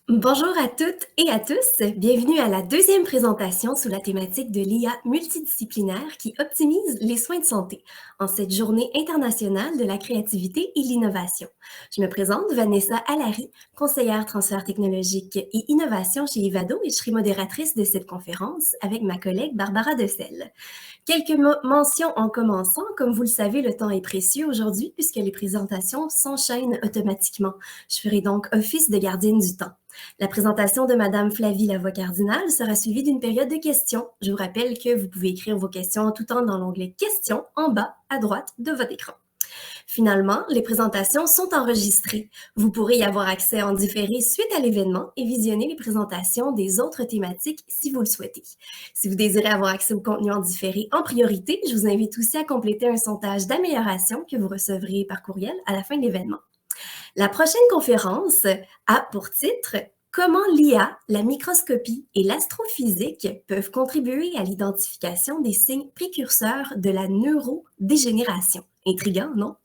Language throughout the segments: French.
Bonjour à toutes et à tous, bienvenue à la deuxième présentation sous la thématique de l'IA multidisciplinaire qui optimise les soins de santé en cette journée internationale de la créativité et l'innovation. Je me présente Vanessa Allary, conseillère transfert technologique et innovation chez Ivado et je serai modératrice de cette conférence avec ma collègue Barbara Decelle. Quelques mentions en commençant. Comme vous le savez, le temps est précieux aujourd'hui puisque les présentations s'enchaînent automatiquement. Je ferai donc office de gardienne du temps. La présentation de Madame Flavie Lavoie-Cardinal sera suivie d'une période de questions. Je vous rappelle que vous pouvez écrire vos questions en tout temps dans l'onglet Questions en bas à droite de votre écran. Finalement, les présentations sont enregistrées. Vous pourrez y avoir accès en différé suite à l'événement et visionner les présentations des autres thématiques si vous le souhaitez. Si vous désirez avoir accès au contenu en différé en priorité, je vous invite aussi à compléter un sondage d'amélioration que vous recevrez par courriel à la fin de l'événement. La prochaine conférence a pour titre Comment l'IA, la microscopie et l'astrophysique peuvent contribuer à l'identification des signes précurseurs de la neurodégénération. Intriguant, non?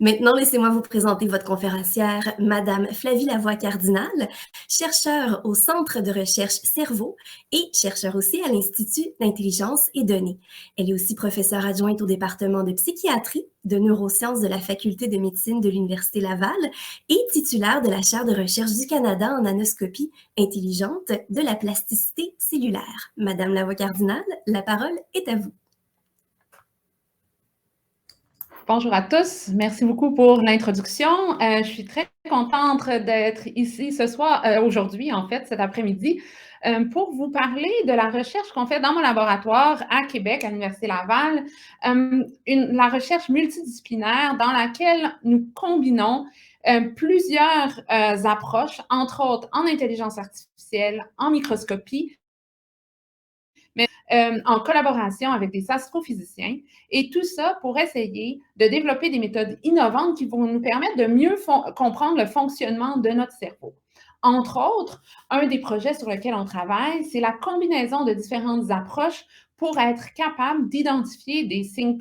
Maintenant, laissez-moi vous présenter votre conférencière, Madame Flavie Lavoie-Cardinal, chercheure au Centre de recherche Cerveau et chercheure aussi à l'Institut d'intelligence et données. Elle est aussi professeure adjointe au département de psychiatrie, de neurosciences de la Faculté de médecine de l'Université Laval et titulaire de la chaire de recherche du Canada en anoscopie intelligente de la plasticité cellulaire. Madame Lavoie-Cardinal, la parole est à vous. Bonjour à tous, merci beaucoup pour l'introduction. Je suis très contente d'être ici ce soir, aujourd'hui en fait, cet après-midi, pour vous parler de la recherche qu'on fait dans mon laboratoire à Québec, à l'Université Laval, la recherche multidisciplinaire dans laquelle nous combinons plusieurs approches, entre autres en intelligence artificielle, en microscopie, mais en collaboration avec des astrophysiciens, et tout ça pour essayer de développer des méthodes innovantes qui vont nous permettre de mieux comprendre le fonctionnement de notre cerveau. Entre autres, un des projets sur lequel on travaille, c'est la combinaison de différentes approches pour être capable d'identifier des signes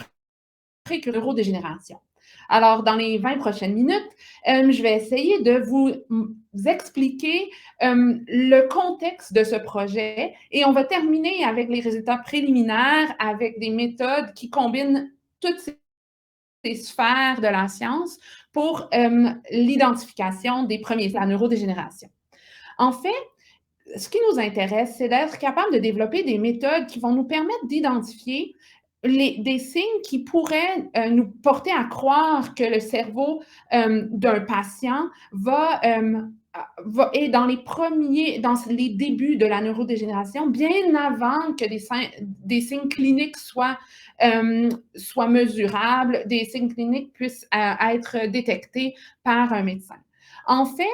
précurseurs de neurodégénération. Alors, dans les 20 prochaines minutes, je vais essayer de vous expliquer le contexte de ce projet et on va terminer avec les résultats préliminaires, avec des méthodes qui combinent toutes ces sphères de la science pour l'identification des premiers, la neurodégénération. En fait, ce qui nous intéresse, c'est d'être capable de développer des méthodes qui vont nous permettre d'identifier des signes qui pourraient nous porter à croire que le cerveau d'un patient est dans les débuts de la neurodégénération, bien avant que des signes cliniques soient mesurables, des signes cliniques puissent être détectés par un médecin. En fait,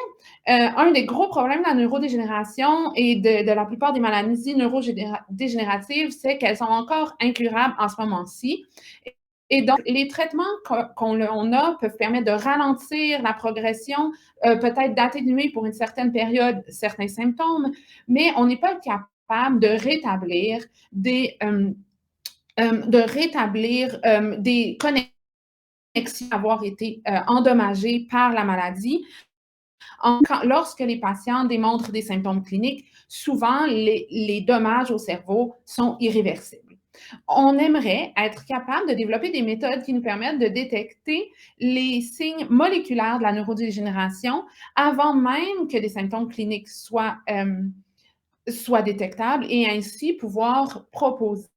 un des gros problèmes de la neurodégénération et de la plupart des maladies neurodégénératives, c'est qu'elles sont encore incurables en ce moment-ci. Et donc, les traitements qu'on a peuvent permettre de ralentir la progression, peut-être d'atténuer pour une certaine période certains symptômes, mais on n'est pas capable de rétablir des connexions avoir été endommagées par la maladie. Lorsque les patients démontrent des symptômes cliniques, souvent les dommages au cerveau sont irréversibles. On aimerait être capable de développer des méthodes qui nous permettent de détecter les signes moléculaires de la neurodégénération avant même que des symptômes cliniques soient détectables et ainsi pouvoir proposer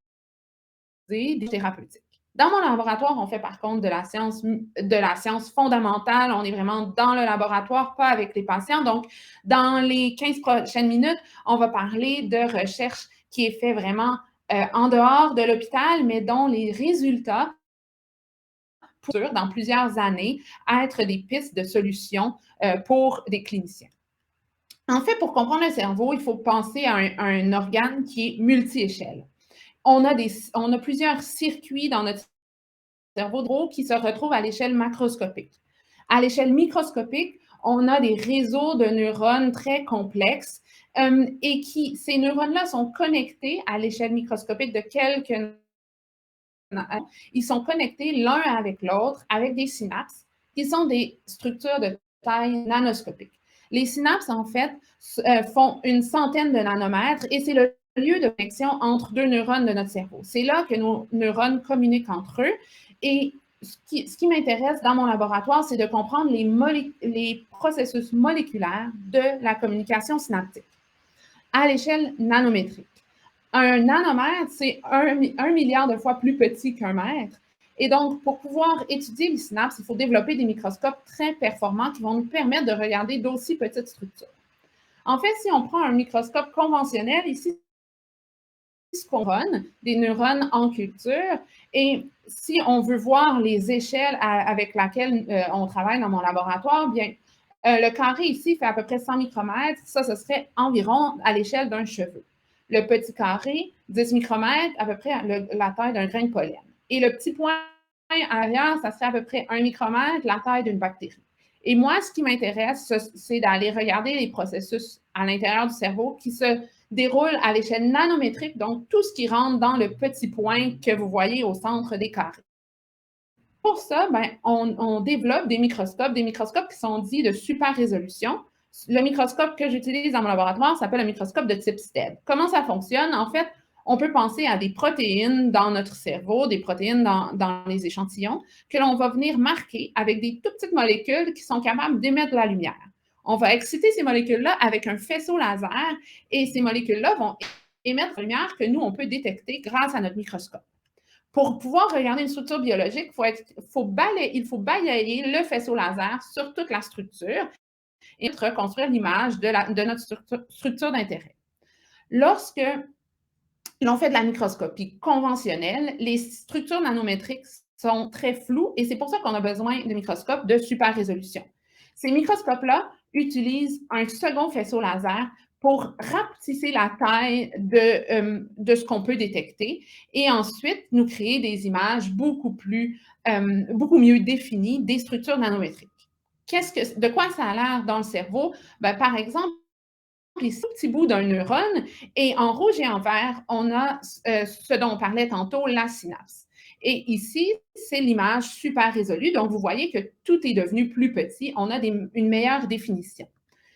des thérapeutiques. Dans mon laboratoire, on fait par contre de la science fondamentale. On est vraiment dans le laboratoire, pas avec les patients. Donc, dans les 15 prochaines minutes, on va parler de recherche qui est faite vraiment en dehors de l'hôpital, mais dont les résultats pourraient, dans plusieurs années, être des pistes de solutions pour des cliniciens. En fait, pour comprendre le cerveau, il faut penser à un organe qui est multi-échelle. On a plusieurs circuits dans notre cerveau qui se retrouvent à l'échelle macroscopique. À l'échelle microscopique, on a des réseaux de neurones très complexes et ces neurones-là sont connectés à l'échelle microscopique de quelques. Ils sont connectés l'un avec l'autre avec des synapses qui sont des structures de taille nanoscopique. Les synapses, en fait, font une centaine de nanomètres et c'est le lieu de connexion entre deux neurones de notre cerveau. C'est là que nos neurones communiquent entre eux. Et ce qui m'intéresse dans mon laboratoire, c'est de comprendre les processus moléculaires de la communication synaptique à l'échelle nanométrique. Un nanomètre, c'est 1 milliard de fois plus petit qu'un mètre. Et donc, pour pouvoir étudier les synapses, il faut développer des microscopes très performants qui vont nous permettre de regarder d'aussi petites structures. En fait, si on prend un microscope conventionnel, ici, ce qu'on donne, des neurones en culture, et si on veut voir les échelles avec lesquelles on travaille dans mon laboratoire, bien, le carré ici fait à peu près 100 micromètres. Ça, ce serait environ à l'échelle d'un cheveu. Le petit carré, 10 micromètres, à peu près la taille d'un grain de pollen. Et le petit point à l'arrière, ça serait à peu près 1 micromètre, la taille d'une bactérie. Et moi, ce qui m'intéresse, c'est d'aller regarder les processus à l'intérieur du cerveau qui se déroulent à l'échelle nanométrique, donc tout ce qui rentre dans le petit point que vous voyez au centre des carrés. Pour ça, ben, on développe des microscopes qui sont dits de super résolution. Le microscope que j'utilise dans mon laboratoire s'appelle un microscope de type STED. Comment ça fonctionne? En fait, on peut penser à des protéines dans notre cerveau, des protéines dans les échantillons, que l'on va venir marquer avec des toutes petites molécules qui sont capables d'émettre de la lumière. On va exciter ces molécules-là avec un faisceau laser et ces molécules-là vont émettre la lumière que nous, on peut détecter grâce à notre microscope. Pour pouvoir regarder une structure biologique, il faut balayer le faisceau laser sur toute la structure et reconstruire l'image de notre structure d'intérêt. Lorsque l'on fait de la microscopie conventionnelle, les structures nanométriques sont très floues et c'est pour ça qu'on a besoin de microscopes de super résolution. Ces microscopes-là utilisent un second faisceau laser pour rapetisser la taille de ce qu'on peut détecter et ensuite nous créer des images beaucoup mieux définies des structures nanométriques. De quoi ça a l'air dans le cerveau? Ben, par exemple, les petits bouts d'un neurone et en rouge et en vert, on a ce dont on parlait tantôt, la synapse. Et ici, c'est l'image super résolue. Donc, vous voyez que tout est devenu plus petit. On a une meilleure définition.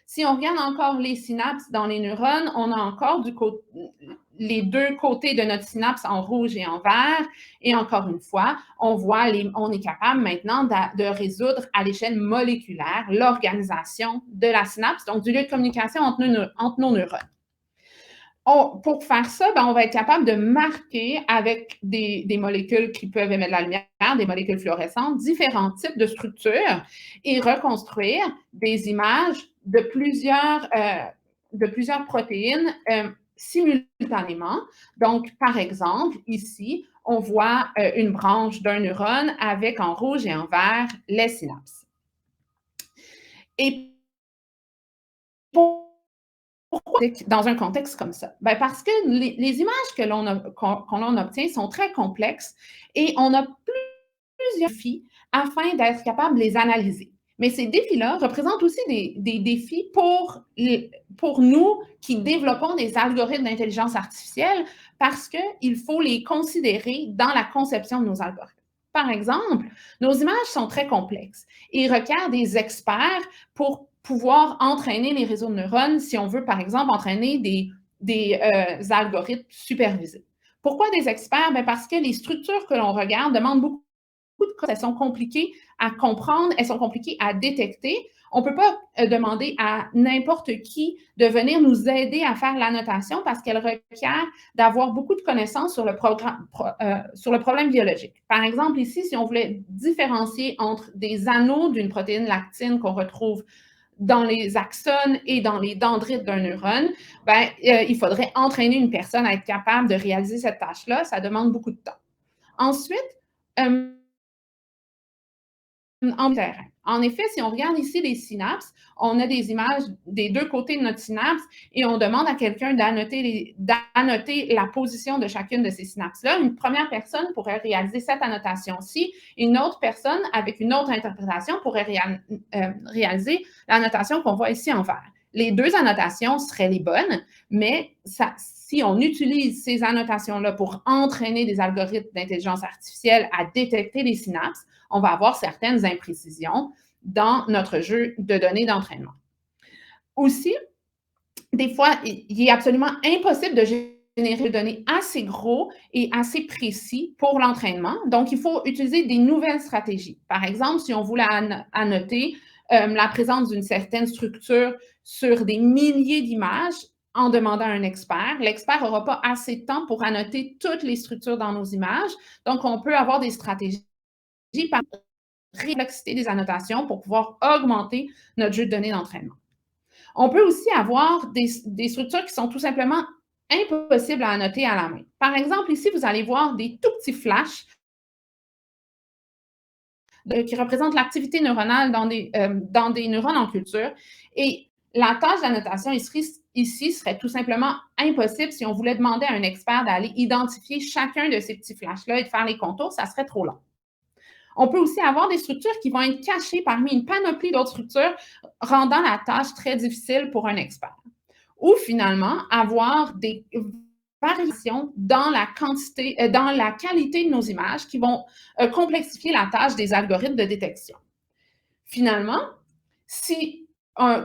Si on regarde encore les synapses dans les neurones, on a encore les deux côtés de notre synapse en rouge et en vert. Et encore une fois, on est capable maintenant de résoudre à l'échelle moléculaire l'organisation de la synapse, donc du lieu de communication entre nos neurones. Pour faire ça, ben, on va être capable de marquer avec des molécules qui peuvent émettre de la lumière, des molécules fluorescentes, différents types de structures et reconstruire des images de plusieurs protéines simultanément. Donc, par exemple, ici, on voit une branche d'un neurone avec en rouge et en vert les synapses. Et pourquoi dans un contexte comme ça? Ben parce que les images que l'on obtient sont très complexes et on a plusieurs défis afin d'être capable de les analyser. Mais ces défis-là représentent aussi des défis pour nous qui développons des algorithmes d'intelligence artificielle parce qu'il faut les considérer dans la conception de nos algorithmes. Par exemple, nos images sont très complexes et requièrent des experts pour pouvoir entraîner les réseaux de neurones si on veut, par exemple, entraîner des algorithmes supervisés. Pourquoi des experts? Bien parce que les structures que l'on regarde demandent beaucoup de choses. Elles sont compliquées à comprendre, elles sont compliquées à détecter. On ne peut pas demander à n'importe qui de venir nous aider à faire l'annotation parce qu'elle requiert d'avoir beaucoup de connaissances sur le problème biologique. Par exemple, ici, si on voulait différencier entre des anneaux d'une protéine lactine qu'on retrouve dans les axones et dans les dendrites d'un neurone, ben, il faudrait entraîner une personne à être capable de réaliser cette tâche-là. Ça demande beaucoup de temps. Ensuite, en terrain. En effet, si on regarde ici les synapses, on a des images des deux côtés de notre synapse et on demande à quelqu'un d'annoter la position de chacune de ces synapses-là. Une première personne pourrait réaliser cette annotation-ci. Une autre personne, avec une autre interprétation, pourrait réaliser l'annotation qu'on voit ici en vert. Les deux annotations seraient les bonnes, mais si on utilise ces annotations-là pour entraîner des algorithmes d'intelligence artificielle à détecter les synapses, on va avoir certaines imprécisions dans notre jeu de données d'entraînement. Aussi, des fois, il est absolument impossible de générer des données assez gros et assez précis pour l'entraînement. Donc, il faut utiliser des nouvelles stratégies. Par exemple, si on voulait annoter la présence d'une certaine structure sur des milliers d'images en demandant à un expert, l'expert n'aura pas assez de temps pour annoter toutes les structures dans nos images. Donc, on peut avoir des stratégies par complexité des annotations pour pouvoir augmenter notre jeu de données d'entraînement. On peut aussi avoir des structures qui sont tout simplement impossibles à annoter à la main. Par exemple, ici, vous allez voir des tout petits flashs qui représentent l'activité neuronale dans des neurones en culture. Et la tâche d'annotation ici serait tout simplement impossible si on voulait demander à un expert d'aller identifier chacun de ces petits flashs-là et de faire les contours, ça serait trop long. On peut aussi avoir des structures qui vont être cachées parmi une panoplie d'autres structures, rendant la tâche très difficile pour un expert. Ou finalement, avoir des variations dans la quantité, dans la qualité de nos images qui vont complexifier la tâche des algorithmes de détection. Finalement,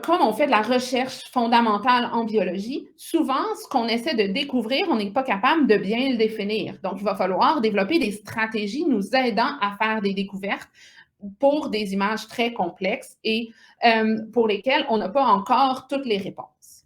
comme on fait de la recherche fondamentale en biologie, souvent, ce qu'on essaie de découvrir, on n'est pas capable de bien le définir. Donc, il va falloir développer des stratégies nous aidant à faire des découvertes pour des images très complexes et pour lesquelles on n'a pas encore toutes les réponses.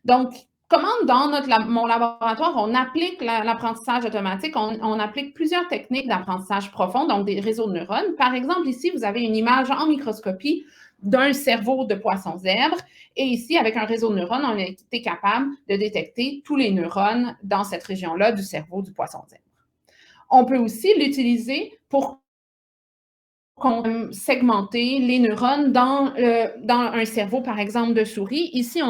Donc, comment dans mon laboratoire, on applique l'apprentissage automatique? On applique plusieurs techniques d'apprentissage profond, donc des réseaux de neurones. Par exemple, ici, vous avez une image en microscopie d'un cerveau de poisson zèbre. Et ici, avec un réseau de neurones, on a été capable de détecter tous les neurones dans cette région-là du cerveau du poisson zèbre. On peut aussi l'utiliser pour segmenter les neurones dans un cerveau, par exemple, de souris. Ici,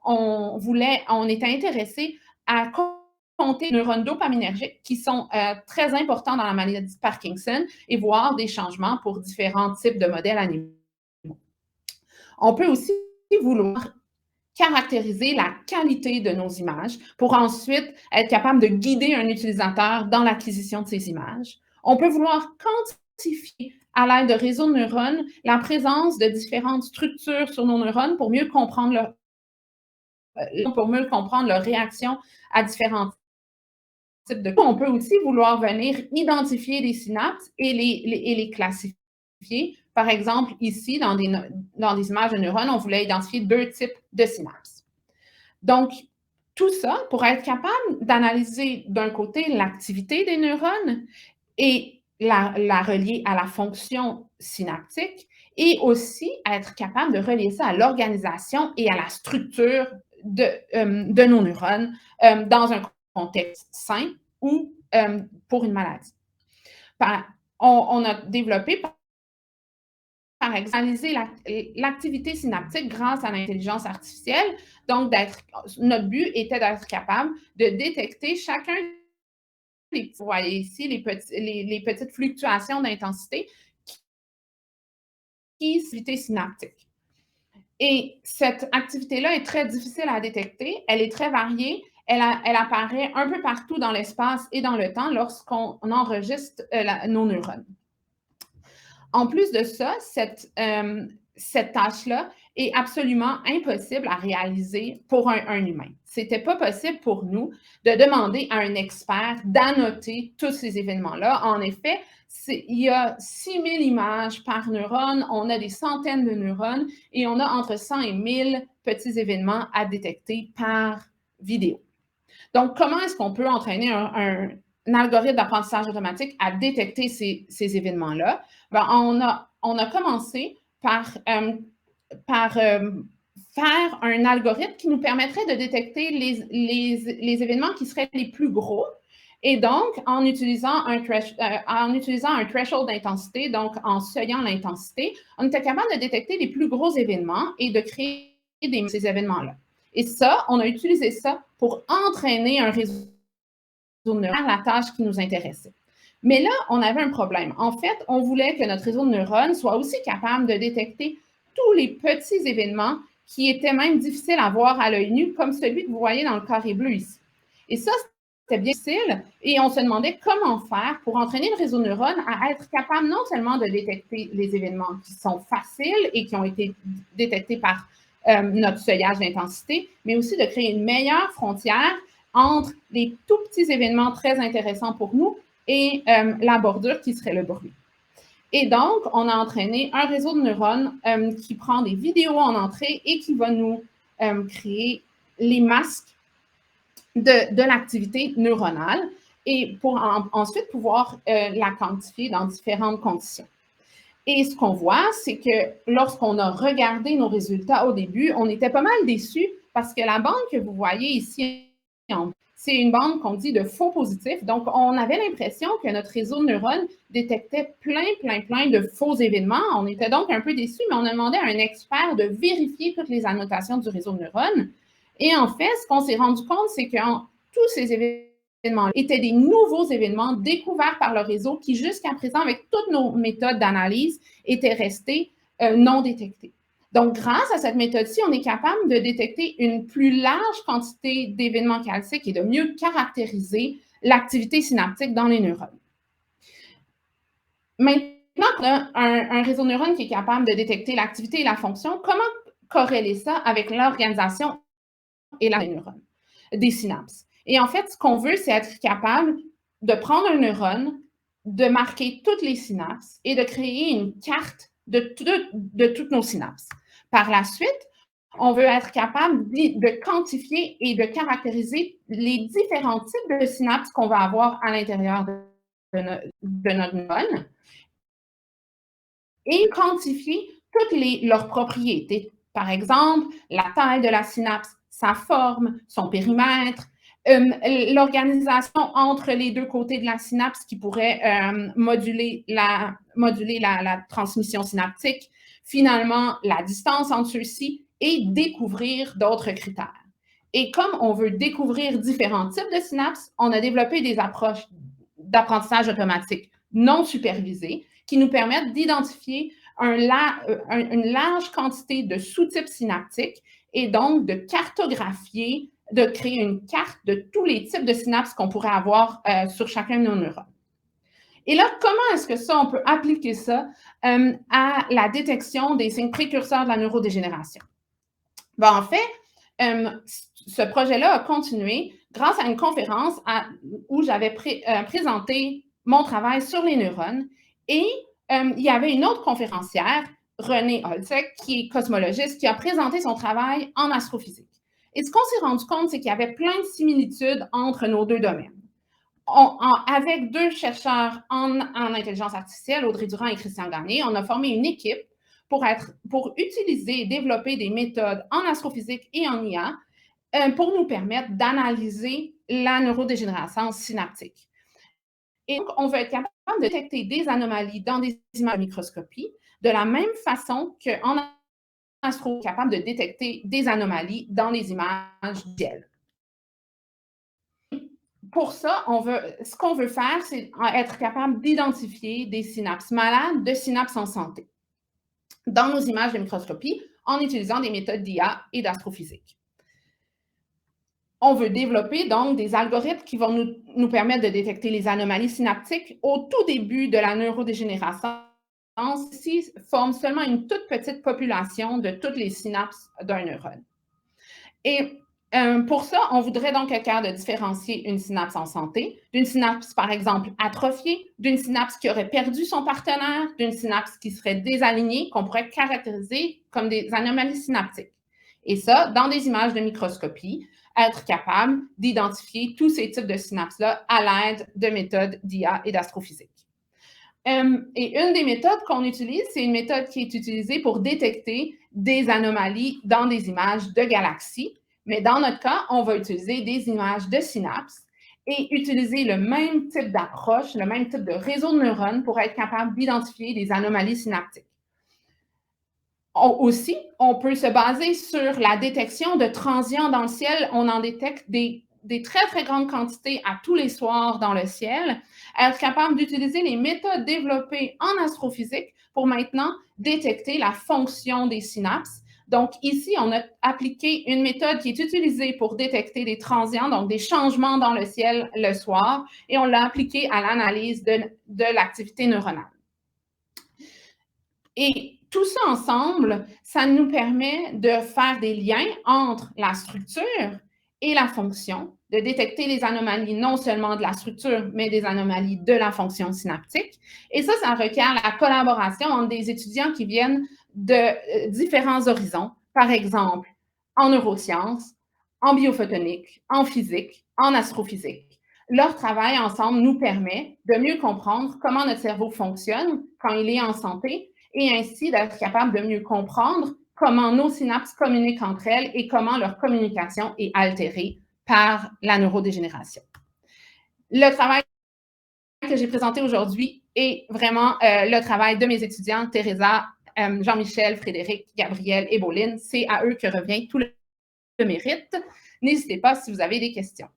on était intéressé à compter les neurones dopaminergiques qui sont très importants dans la maladie de Parkinson et voir des changements pour différents types de modèles animaux. On peut aussi vouloir caractériser la qualité de nos images pour ensuite être capable de guider un utilisateur dans l'acquisition de ces images. On peut vouloir quantifier à l'aide de réseaux de neurones la présence de différentes structures sur nos neurones pour mieux comprendre leur réaction à différents types de... On peut aussi vouloir venir identifier des synapses et les classifier. Par exemple, ici, dans des images de neurones, on voulait identifier 2 types de synapses. Donc, tout ça pour être capable d'analyser d'un côté l'activité des neurones et la relier à la fonction synaptique et aussi être capable de relier ça à l'organisation et à la structure de nos neurones dans un contexte sain ou pour une maladie. On a développé, par exemple, analyser l'activité synaptique grâce à l'intelligence artificielle. Donc, notre but était d'être capable de détecter chacun vous voyez ici les petites fluctuations d'intensité qui sont l'activité synaptique. Et cette activité-là est très difficile à détecter, elle est très variée, elle apparaît un peu partout dans l'espace et dans le temps lorsqu'on enregistre nos neurones. En plus de ça, cette tâche-là est absolument impossible à réaliser pour un humain. Ce n'était pas possible pour nous de demander à un expert d'annoter tous ces événements-là. En effet, il y a 6000 images par neurone, on a des centaines de neurones et on a entre 100 et 1000 petits événements à détecter par vidéo. Donc, comment est-ce qu'on peut entraîner un algorithme d'apprentissage automatique à détecter ces événements-là? Ben, on a commencé par faire un algorithme qui nous permettrait de détecter les événements qui seraient les plus gros. Et donc, en utilisant un threshold d'intensité, donc en seuillant l'intensité, on était capable de détecter les plus gros événements et de créer ces événements-là. Et ça, on a utilisé ça pour entraîner un réseau neuronal à la tâche qui nous intéressait. Mais là, on avait un problème. En fait, on voulait que notre réseau de neurones soit aussi capable de détecter tous les petits événements qui étaient même difficiles à voir à l'œil nu, comme celui que vous voyez dans le carré bleu ici. Et ça, c'était bien difficile et on se demandait comment faire pour entraîner le réseau de neurones à être capable non seulement de détecter les événements qui sont faciles et qui ont été détectés par notre seuillage d'intensité, mais aussi de créer une meilleure frontière entre les tout petits événements très intéressants pour nous et la bordure qui serait le bruit. Et donc, on a entraîné un réseau de neurones qui prend des vidéos en entrée et qui va nous créer les masques de l'activité neuronale et pour ensuite pouvoir la quantifier dans différentes conditions. Et ce qu'on voit, c'est que lorsqu'on a regardé nos résultats au début, on était pas mal déçus parce que la bande que vous voyez ici, c'est une bande qu'on dit de faux positifs. Donc, on avait l'impression que notre réseau de neurones détectait plein de faux événements. On était donc un peu déçus, mais on a demandé à un expert de vérifier toutes les annotations du réseau de neurones. Et en fait, ce qu'on s'est rendu compte, c'est que tous ces événements étaient des nouveaux événements découverts par le réseau qui, jusqu'à présent, avec toutes nos méthodes d'analyse, étaient restés non détectés. Donc, grâce à cette méthode-ci, on est capable de détecter une plus large quantité d'événements calciques et de mieux caractériser l'activité synaptique dans les neurones. Maintenant qu'on a un réseau de neurones qui est capable de détecter l'activité et la fonction, comment corréler ça avec l'organisation et la des neurones, des synapses? Et en fait, ce qu'on veut, c'est être capable de prendre un neurone, de marquer toutes les synapses et de créer une carte de toutes nos synapses. Par la suite, on veut être capable de quantifier et de caractériser les différents types de synapses qu'on va avoir à l'intérieur de notre neurone et quantifier toutes leurs propriétés. Par exemple, la taille de la synapse, sa forme, son périmètre, l'organisation entre les deux côtés de la synapse qui pourrait moduler la transmission synaptique, finalement, la distance entre ceux-ci et découvrir d'autres critères. Et comme on veut découvrir différents types de synapses, on a développé des approches d'apprentissage automatique non supervisées qui nous permettent d'identifier une large quantité de sous-types synaptiques et donc de cartographier, de créer une carte de tous les types de synapses qu'on pourrait avoir sur chacun de nos neurones. Et là, comment est-ce que ça, on peut appliquer ça à la détection des signes précurseurs de la neurodégénération? Ben, en fait, ce projet-là a continué grâce à une conférence où j'avais présenté mon travail sur les neurones et il y avait une autre conférencière, Renée Holzek, qui est cosmologiste, qui a présenté son travail en astrophysique. Et ce qu'on s'est rendu compte, c'est qu'il y avait plein de similitudes entre nos deux domaines. Avec deux chercheurs en intelligence artificielle, Audrey Durand et Christian Gagné, on a formé une équipe pour utiliser et développer des méthodes en astrophysique et en IA pour nous permettre d'analyser la neurodégénérescence synaptique. Et donc, on veut être capable de détecter des anomalies dans des images de microscopie de la même façon qu'en astro, on est capable de détecter des anomalies dans les images du ciel. Pour ça, ce qu'on veut faire, c'est être capable d'identifier des synapses malades de synapses en santé dans nos images de microscopie en utilisant des méthodes d'IA et d'astrophysique. On veut développer donc des algorithmes qui vont nous permettre de détecter les anomalies synaptiques au tout début de la neurodégénérescence. Ceci forme seulement une toute petite population de toutes les synapses d'un neurone. Et pour ça, on voudrait donc être capable de différencier une synapse en santé d'une synapse, par exemple, atrophiée, d'une synapse qui aurait perdu son partenaire, d'une synapse qui serait désalignée, qu'on pourrait caractériser comme des anomalies synaptiques. Et ça, dans des images de microscopie, être capable d'identifier tous ces types de synapses-là à l'aide de méthodes d'IA et d'astrophysique. Et une des méthodes qu'on utilise, c'est une méthode qui est utilisée pour détecter des anomalies dans des images de galaxies. Mais dans notre cas, on va utiliser des images de synapses et utiliser le même type d'approche, le même type de réseau de neurones pour être capable d'identifier des anomalies synaptiques. Aussi, on peut se baser sur la détection de transients dans le ciel. On en détecte des très grandes quantités à tous les soirs dans le ciel, être capable d'utiliser les méthodes développées en astrophysique pour maintenant détecter la fonction des synapses. Donc ici, on a appliqué une méthode qui est utilisée pour détecter des transients, donc des changements dans le ciel le soir, et on l'a appliquée à l'analyse de l'activité neuronale. Et tout ça ensemble, ça nous permet de faire des liens entre la structure et la fonction, de détecter les anomalies non seulement de la structure, mais des anomalies de la fonction synaptique. Et ça requiert la collaboration entre des étudiants qui viennent de différents horizons, par exemple en neurosciences, en biophotonique, en physique, en astrophysique. Leur travail ensemble nous permet de mieux comprendre comment notre cerveau fonctionne quand il est en santé et ainsi d'être capable de mieux comprendre comment nos synapses communiquent entre elles et comment leur communication est altérée par la neurodégénération. Le travail que j'ai présenté aujourd'hui est vraiment le travail de mes étudiants, Teresa, Jean-Michel, Frédéric, Gabriel et Pauline. C'est à eux que revient tout le mérite. N'hésitez pas si vous avez des questions.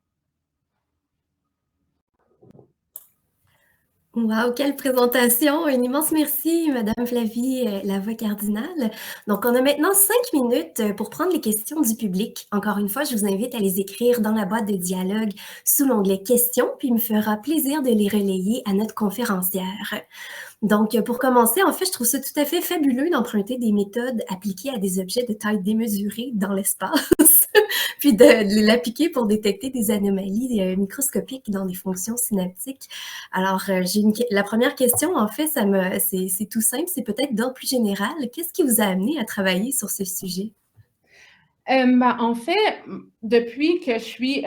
Wow, quelle présentation! Un immense merci, Madame Flavie Lavoie-Cardinal. Donc, on a maintenant 5 minutes pour prendre les questions du public. Encore une fois, je vous invite à les écrire dans la boîte de dialogue sous l'onglet questions, puis il me fera plaisir de les relayer à notre conférencière. Donc, pour commencer, en fait, je trouve ça tout à fait fabuleux d'emprunter des méthodes appliquées à des objets de taille démesurée dans l'espace, puis de l'appliquer pour détecter des anomalies microscopiques dans des fonctions synaptiques. Alors, la première question, en fait, c'est tout simple, c'est peut-être d'ordre plus général. Qu'est-ce qui vous a amené à travailler sur ce sujet? En fait, depuis que je suis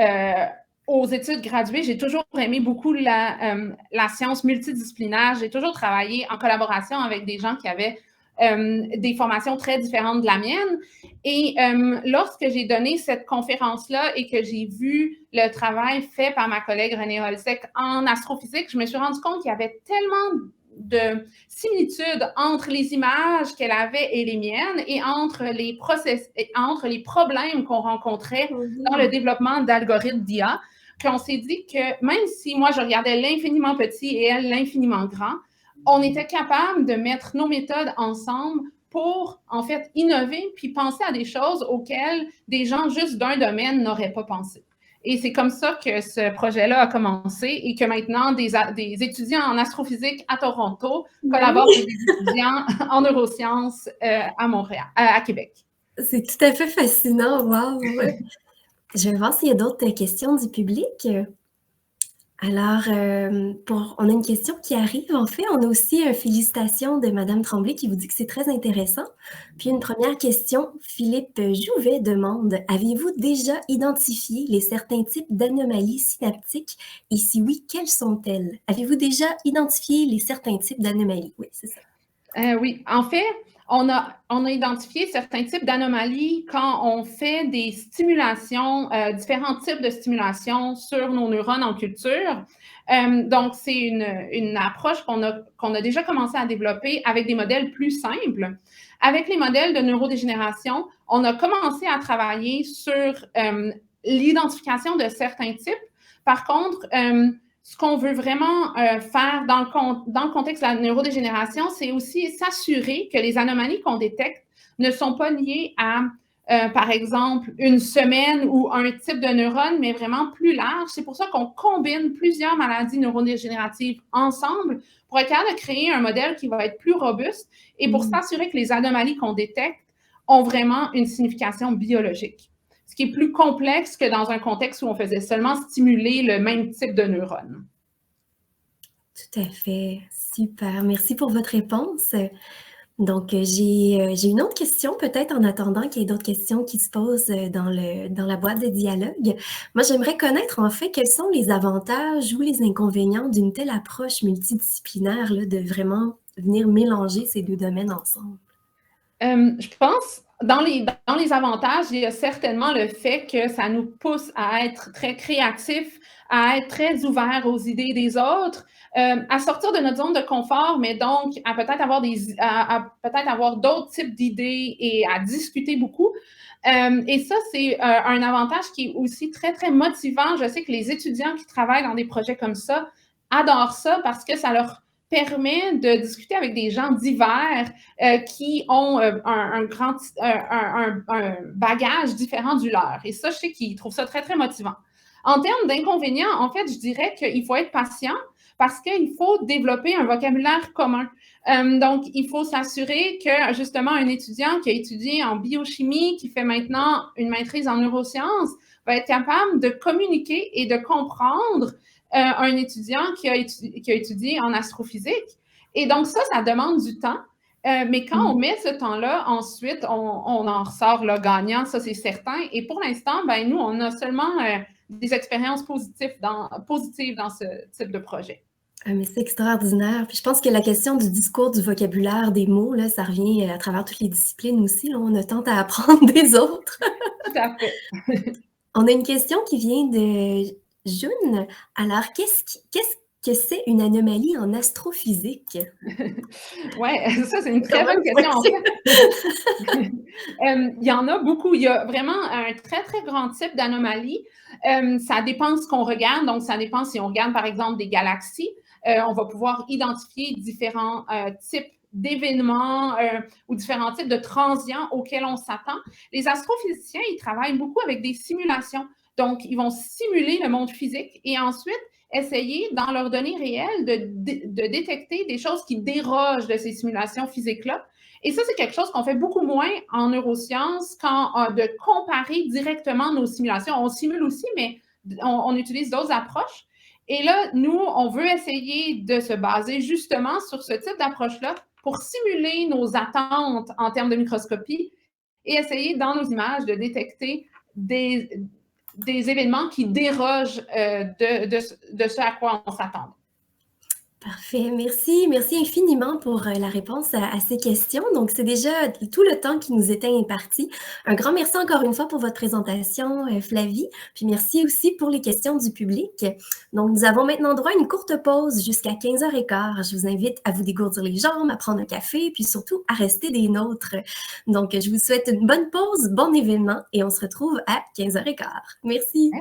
aux études graduées, j'ai toujours aimé beaucoup la science multidisciplinaire. J'ai toujours travaillé en collaboration avec des gens qui avaient des formations très différentes de la mienne. Et lorsque j'ai donné cette conférence-là et que j'ai vu le travail fait par ma collègue Renée Holsek en astrophysique, je me suis rendu compte qu'il y avait tellement de similitudes entre les images qu'elle avait et les miennes et entre les problèmes qu'on rencontrait dans le développement d'algorithmes d'IA, qu'on s'est dit que même si moi je regardais l'infiniment petit et elle l'infiniment grand, on était capable de mettre nos méthodes ensemble pour, en fait, innover puis penser à des choses auxquelles des gens juste d'un domaine n'auraient pas pensé. Et c'est comme ça que ce projet-là a commencé et que maintenant, des étudiants en astrophysique à Toronto collaborent avec des étudiants en neurosciences à Montréal, à Québec. C'est tout à fait fascinant, wow! Je vais voir s'il y a d'autres questions du public. Alors, on a une question qui arrive. En fait, on a aussi une félicitation de Madame Tremblay qui vous dit que c'est très intéressant. Puis une première question, Philippe Jouvet demande, avez-vous déjà identifié les certains types d'anomalies synaptiques? Et si oui, quelles sont-elles? Avez-vous déjà identifié les certains types d'anomalies? Oui, c'est ça. Oui, en fait, on a identifié certains types d'anomalies quand on fait des stimulations, différents types de stimulations sur nos neurones en culture. Donc, c'est une approche qu'on a déjà commencé à développer avec des modèles plus simples. Avec les modèles de neurodégénération, on a commencé à travailler sur l'identification de certains types. Par contre, ce qu'on veut vraiment faire dans le contexte de la neurodégénération, c'est aussi s'assurer que les anomalies qu'on détecte ne sont pas liées à, par exemple, une semaine ou un type de neurone, mais vraiment plus large. C'est pour ça qu'on combine plusieurs maladies neurodégénératives ensemble pour être capable de créer un modèle qui va être plus robuste et pour s'assurer que les anomalies qu'on détecte ont vraiment une signification biologique. Ce qui est plus complexe que dans un contexte où on faisait seulement stimuler le même type de neurones. Tout à fait. Super. Merci pour votre réponse. Donc, j'ai une autre question peut-être en attendant qu'il y ait d'autres questions qui se posent dans la boîte de dialogue. Moi, j'aimerais connaître en fait quels sont les avantages ou les inconvénients d'une telle approche multidisciplinaire là, de vraiment venir mélanger ces deux domaines ensemble. Je pense, dans les avantages, il y a certainement le fait que ça nous pousse à être très créatifs, à être très ouverts aux idées des autres, à sortir de notre zone de confort, mais donc à peut-être avoir d'autres types d'idées et à discuter beaucoup. Et ça, c'est un avantage qui est aussi très, très motivant. Je sais que les étudiants qui travaillent dans des projets comme ça adorent ça parce que ça leur permet de discuter avec des gens divers qui ont un bagage différent du leur. Et ça, je sais qu'ils trouvent ça très, très motivant. En termes d'inconvénients, en fait, je dirais qu'il faut être patient parce qu'il faut développer un vocabulaire commun. Donc, il faut s'assurer que, justement, un étudiant qui a étudié en biochimie, qui fait maintenant une maîtrise en neurosciences, va être capable de communiquer et de comprendre un étudiant qui a étudié en astrophysique. Et donc, ça demande du temps. Mais quand on met ce temps-là, ensuite, on en ressort là, gagnant, ça c'est certain. Et pour l'instant, ben, nous, on a seulement des expériences positives dans ce type de projet. Ah, mais c'est extraordinaire. Puis je pense que la question du discours, du vocabulaire, des mots, là, ça revient à travers toutes les disciplines aussi. Là. On a tant à apprendre des autres. Tout à fait. On a une question qui vient de June. Alors, qu'est-ce que c'est une anomalie en astrophysique? Oui, ça, c'est une très bonne question, en fait. Il y en a beaucoup. Il y a vraiment un très, très grand type d'anomalie. Ça dépend de ce qu'on regarde. Donc, ça dépend si on regarde, par exemple, des galaxies. On va pouvoir identifier différents types d'événements ou différents types de transients auxquels on s'attend. Les astrophysiciens, ils travaillent beaucoup avec des simulations. Donc, ils vont simuler le monde physique et ensuite essayer, dans leurs données réelles, de détecter des choses qui dérogent de ces simulations physiques-là. Et ça, c'est quelque chose qu'on fait beaucoup moins en neurosciences de comparer directement nos simulations. On simule aussi, mais on utilise d'autres approches. Et là, nous, on veut essayer de se baser justement sur ce type d'approche-là pour simuler nos attentes en termes de microscopie et essayer, dans nos images, de détecter des événements qui dérogent de ce à quoi on s'attend. Parfait, merci. Merci infiniment pour la réponse à ces questions. Donc, c'est déjà tout le temps qui nous était imparti. Un grand merci encore une fois pour votre présentation, Flavie. Puis merci aussi pour les questions du public. Donc, nous avons maintenant droit à une courte pause jusqu'à 15h15. Je vous invite à vous dégourdir les jambes, à prendre un café, puis surtout à rester des nôtres. Donc, je vous souhaite une bonne pause, bon événement et on se retrouve à 15h15. Merci.